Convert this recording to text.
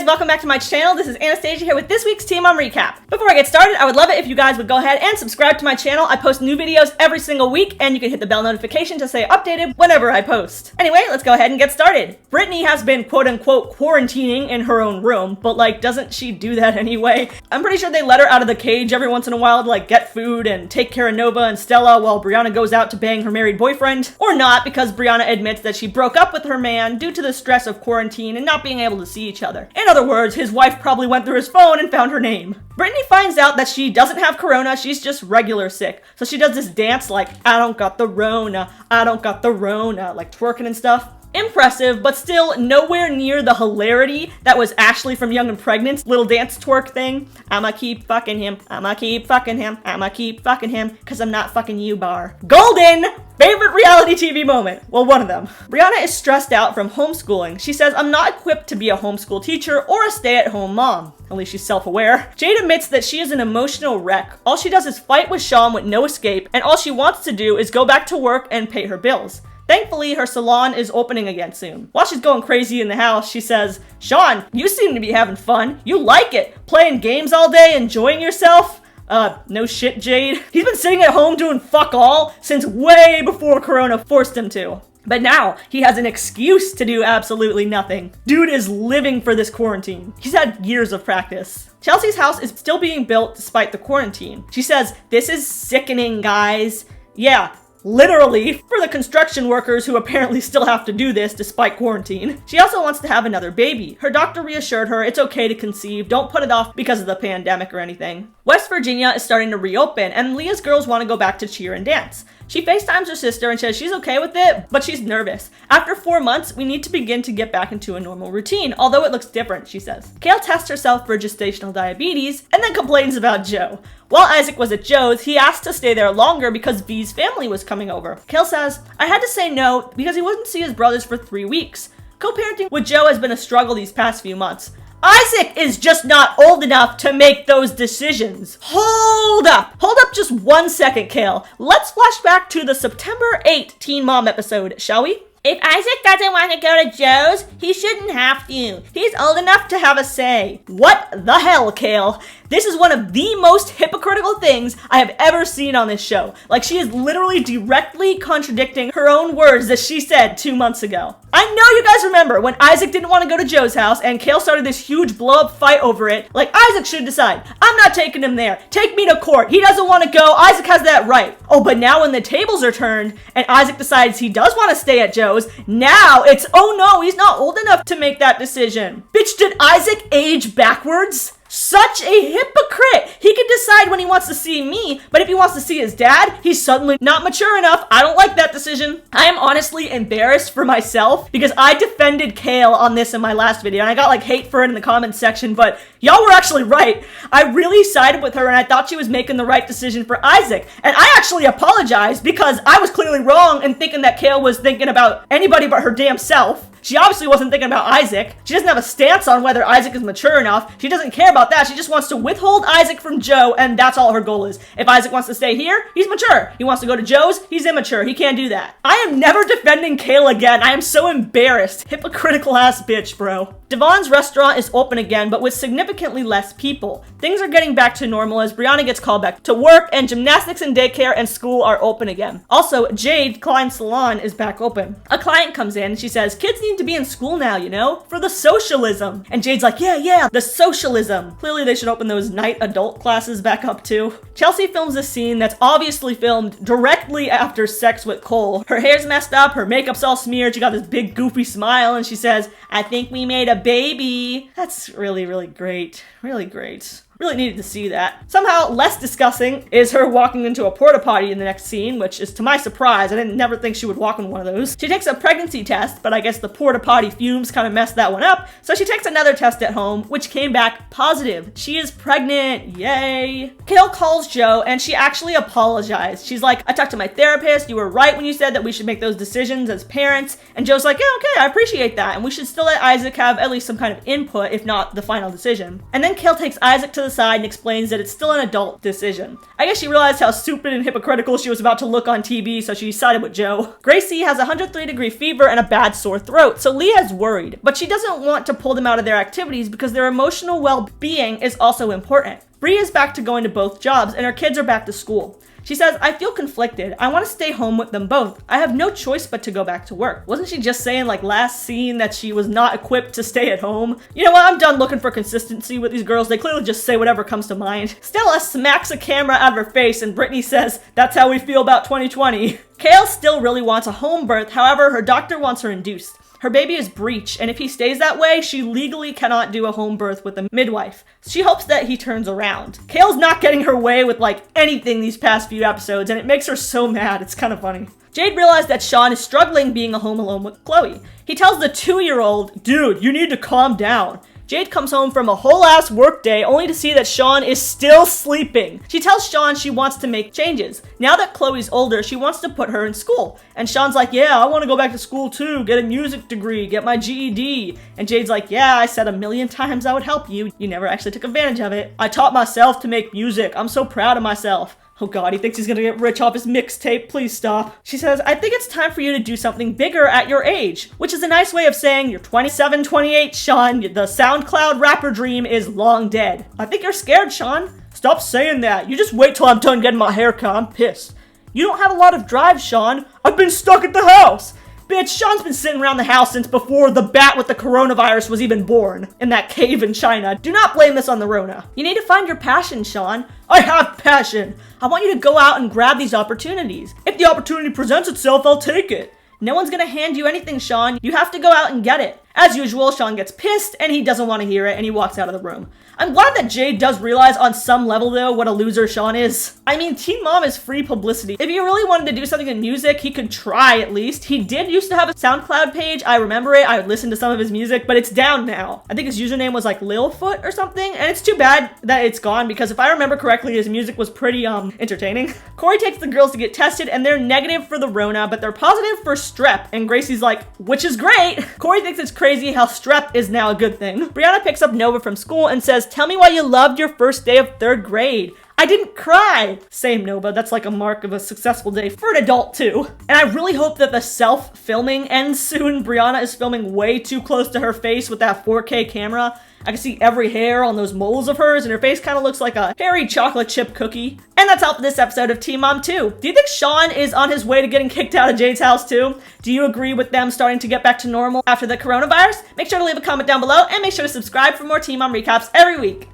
welcome back to my channel. This is Anastasia here with this week's Team On Recap. Before I get started, I would love it if you guys would go ahead and subscribe to my channel. I post new videos every single week, and you can hit the bell notification to stay updated whenever I post. Anyway, let's go ahead and get started. Brittany has been quote-unquote quarantining in her own room, but like, doesn't she do that anyway? I'm pretty sure they let her out of the cage every once in a while to like get food and take care of Nova and Stella while Brianna goes out to bang her married boyfriend. Or not, because Brianna admits that she broke up with her man due to the stress of quarantine and not being able to see each other. In other words, his wife probably went through his phone and found her name. Brittany finds out that she doesn't have corona, she's just regular sick. So she does this dance like, I don't got the Rona, I don't got the Rona, like twerking and stuff. Impressive, but still nowhere near the hilarity that was Ashley from Young and Pregnant's little dance twerk thing. I'ma keep fucking him, I'ma keep fucking him, I'ma keep fucking him, cause I'm not fucking you, bar. Golden! Favorite reality TV moment. Well, one of them. Brianna is stressed out from homeschooling. She says, I'm not equipped to be a homeschool teacher or a stay-at-home mom. At least she's self-aware. Jade admits that she is an emotional wreck. All she does is fight with Sean with no escape, and all she wants to do is go back to work and pay her bills. Thankfully, her salon is opening again soon. While she's going crazy in the house, she says, Sean, you seem to be having fun. You like it. Playing games all day, enjoying yourself? No shit, Jade. He's been sitting at home doing fuck all since way before Corona forced him to. But now, he has an excuse to do absolutely nothing. Dude is living for this quarantine. He's had years of practice. Chelsea's house is still being built despite the quarantine. She says, this is sickening, guys. Yeah. Literally, for the construction workers who apparently still have to do this despite quarantine. She also wants to have another baby. Her doctor reassured her it's okay to conceive, don't put it off because of the pandemic or anything. West Virginia is starting to reopen, and Leah's girls want to go back to cheer and dance. She FaceTimes her sister and says she's okay with it, but she's nervous. After 4 months, we need to begin to get back into a normal routine, although it looks different, she says. Kail tests herself for gestational diabetes and then complains about Joe. While Isaac was at Joe's, he asked to stay there longer because V's family was coming over. Kail says, I had to say no because he wouldn't see his brothers for 3 weeks. Co-parenting with Joe has been a struggle these past few months. Isaac is just not old enough to make those decisions. Hold up just 1 second, Kail. Let's flash back to the September 8 Teen Mom episode, shall we? If Isaac doesn't want to go to Joe's, he shouldn't have to. He's old enough to have a say. What the hell, Kail? This is one of the most hypocritical things I have ever seen on this show. Like, she is literally directly contradicting her own words that she said 2 months ago. I know you guys remember when Isaac didn't want to go to Joe's house and Kail started this huge blow-up fight over it. Like, Isaac should decide. I'm not taking him there. Take me to court. He doesn't want to go. Isaac has that right. Oh, but now when the tables are turned and Isaac decides he does want to stay at Joe's, now it's, oh no, he's not old enough to make that decision. Bitch, did Isaac age backwards? Such a hypocrite! He can decide when he wants to see me, but if he wants to see his dad, he's suddenly not mature enough. I don't like that decision. I am honestly embarrassed for myself because I defended Kail on this in my last video and I got like hate for it in the comments section, but y'all were actually right. I really sided with her and I thought she was making the right decision for Isaac. And I actually apologized because I was clearly wrong in thinking that Kail was thinking about anybody but her damn self. She obviously wasn't thinking about Isaac. She doesn't have a stance on whether Isaac is mature enough. She doesn't care about that. She just wants to withhold Isaac from Joe, and that's all her goal is. If Isaac wants to stay here, he's mature. He wants to go to Joe's, he's immature. He can't do that. I am never defending Kail again. I am so embarrassed. Hypocritical ass bitch, bro. Devon's restaurant is open again, but with significantly less people. Things are getting back to normal as Brianna gets called back to work, and gymnastics and daycare and school are open again. Also, Jade Klein's salon is back open. A client comes in and she says, kids need to be in school now, you know, for the socialism. And Jade's like, yeah, the socialism. Clearly they should open those night adult classes back up too. Chelsea films a scene that's obviously filmed directly after sex with Cole. Her hair's messed up, her makeup's all smeared, she got this big goofy smile, and she says, I think we made a baby. That's really, really great. Really great. Really needed to see that. Somehow less disgusting is her walking into a porta potty in the next scene, which is to my surprise. I didn't never think she would walk in one of those. She takes a pregnancy test, but I guess the porta potty fumes kind of messed that one up. So she takes another test at home, which came back positive. She is pregnant. Yay. Kail calls Joe and she actually apologized. She's like, I talked to my therapist. You were right when you said that we should make those decisions as parents. And Joe's like, yeah, okay, I appreciate that. And we should still let Isaac have at least some kind of input, if not the final decision. And then Kail takes Isaac to the side and explains that it's still an adult decision. I guess she realized how stupid and hypocritical she was about to look on TV, so she sided with Joe. Gracie has a 103-degree fever and a bad sore throat, so Leah is worried, but she doesn't want to pull them out of their activities because their emotional well-being is also important. Bree is back to going to both jobs, and her kids are back to school. She says, I feel conflicted. I want to stay home with them both. I have no choice but to go back to work. Wasn't she just saying like last scene that she was not equipped to stay at home? You know what? I'm done looking for consistency with these girls. They clearly just say whatever comes to mind. Stella smacks a camera out of her face and Brittany says, that's how we feel about 2020. Kail still really wants a home birth. However, her doctor wants her induced. Her baby is breech, and if he stays that way, she legally cannot do a home birth with a midwife. She hopes that he turns around. Kail's not getting her way with like anything these past few episodes, and it makes her so mad. It's kind of funny. Jade realized that Sean is struggling being home alone with Chloe. He tells the 2-year-old, dude, you need to calm down. Jade comes home from a whole ass work day only to see that Sean is still sleeping. She tells Sean she wants to make changes. Now that Chloe's older, she wants to put her in school. And Sean's like, yeah, I want to go back to school too, get a music degree, get my GED. And Jade's like, yeah, I said 1,000,000 times I would help you. You never actually took advantage of it. I taught myself to make music. I'm so proud of myself. Oh god, he thinks he's gonna get rich off his mixtape. Please stop. She says, I think it's time for you to do something bigger at your age, which is a nice way of saying you're 27, 28, Sean. The SoundCloud rapper dream is long dead. I think you're scared, Sean. Stop saying that. You just wait till I'm done getting my hair cut. I'm pissed. You don't have a lot of drive, Sean. I've been stuck at the house. Bitch, Sean's been sitting around the house since before the bat with the coronavirus was even born in that cave in China. Do not blame this on the Rona. You need to find your passion, Sean. I have passion. I want you to go out and grab these opportunities. If the opportunity presents itself, I'll take it. No one's gonna hand you anything, Sean. You have to go out and get it. As usual, Sean gets pissed and he doesn't want to hear it and he walks out of the room. I'm glad that Jade does realize on some level though what a loser Sean is. I mean, Teen Mom is free publicity. If he really wanted to do something in music, he could try at least. He did used to have a SoundCloud page. I remember it. I would listen to some of his music, but it's down now. I think his username was like Lilfoot or something, and it's too bad that it's gone because if I remember correctly, his music was pretty entertaining. Corey takes the girls to get tested and they're negative for the Rona, but they're positive for strep, and Gracie's like, which is great. Corey thinks it's crazy how strep is now a good thing. Brianna picks up Nova from school and says, tell me why you loved your first day of 3rd grade. I didn't cry. Same, Nova. That's like a mark of a successful day for an adult too. And I really hope that the self-filming ends soon. Brianna is filming way too close to her face with that 4K camera. I can see every hair on those moles of hers, and her face kind of looks like a hairy chocolate chip cookie. And that's all for this episode of Teen Mom 2. Do you think Sean is on his way to getting kicked out of Jade's house too? Do you agree with them starting to get back to normal after the coronavirus? Make sure to leave a comment down below, and make sure to subscribe for more Teen Mom recaps every week.